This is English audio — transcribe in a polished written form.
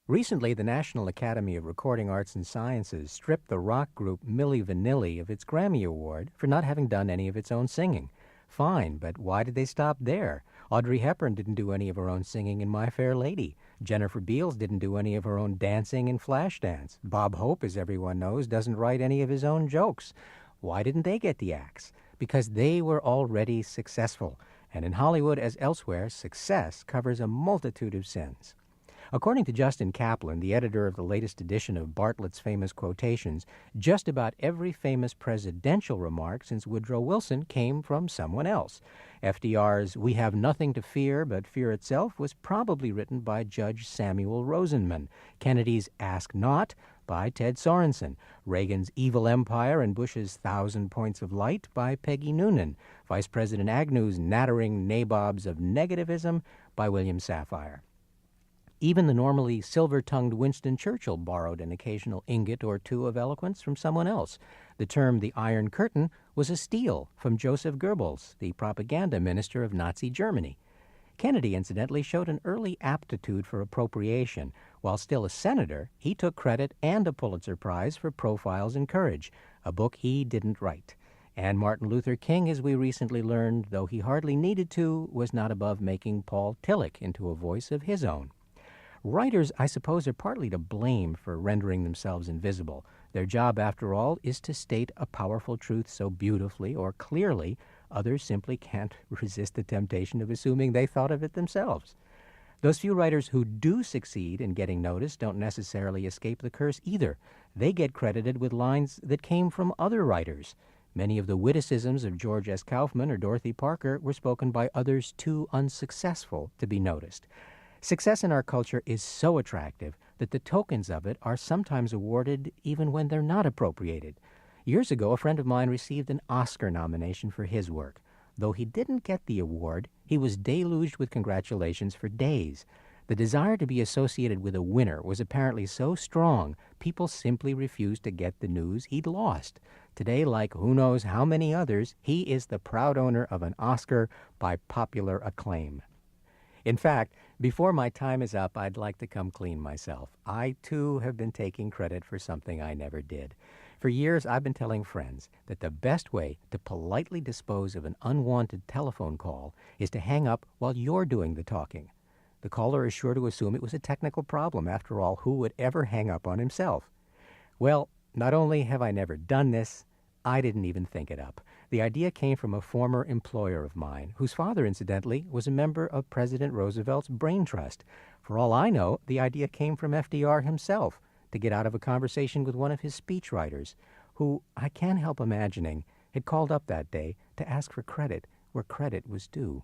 Recently, the National Academy of Recording Arts and Sciences stripped the rock group Milli Vanilli of its Grammy Award for not having done any of its own singing. Fine, but why did they stop there? Audrey Hepburn didn't do any of her own singing in My Fair Lady. Jennifer Beals didn't do any of her own dancing in Flashdance. Bob Hope, as everyone knows, doesn't write any of his own jokes. Why didn't they get the axe? Because they were already successful. And in Hollywood, as elsewhere, success covers a multitude of sins. According to Justin Kaplan, the editor of the latest edition of Bartlett's Famous Quotations, just about every famous presidential remark since Woodrow Wilson came from someone else. FDR's "We have nothing to fear but fear itself" was probably written by Judge Samuel Rosenman. Kennedy's "Ask Not" by Ted Sorensen. Reagan's "Evil Empire" and Bush's "1,000 Points of Light" by Peggy Noonan. Vice President Agnew's nattering nabobs of negativism by William Safire. Even the normally silver-tongued Winston Churchill borrowed an occasional ingot or two of eloquence from someone else. The term "the Iron Curtain" was a steal from Joseph Goebbels, the propaganda minister of Nazi Germany. Kennedy, incidentally, showed an early aptitude for appropriation. While still a senator, he took credit and a Pulitzer Prize for Profiles in Courage, a book he didn't write. And Martin Luther King, as we recently learned, though he hardly needed to, was not above making Paul Tillich into a voice of his own. Writers, I suppose, are partly to blame for rendering themselves invisible. Their job, after all, is to state a powerful truth so beautifully or clearly, others simply can't resist the temptation of assuming they thought of it themselves. Those few writers who do succeed in getting noticed don't necessarily escape the curse either. They get credited with lines that came from other writers. Many of the witticisms of George S. Kaufman or Dorothy Parker were spoken by others too unsuccessful to be noticed. Success in our culture is so attractive that the tokens of it are sometimes awarded even when they're not appropriated. Years ago, a friend of mine received an Oscar nomination for his work. Though he didn't get the award, he was deluged with congratulations for days. The desire to be associated with a winner was apparently so strong, people simply refused to get the news he'd lost. Today, like who knows how many others, he is the proud owner of an Oscar by popular acclaim. In fact, before my time is up, I'd like to come clean myself. I, too, have been taking credit for something I never did. For years, I've been telling friends that the best way to politely dispose of an unwanted telephone call is to hang up while you're doing the talking. The caller is sure to assume it was a technical problem. After all, who would ever hang up on himself? Well, not only have I never done this, I didn't even think it up. The idea came from a former employer of mine, whose father, incidentally, was a member of President Roosevelt's Brain Trust. For all I know, the idea came from FDR himself, to get out of a conversation with one of his speechwriters, who, I can't help imagining, had called up that day to ask for credit where credit was due.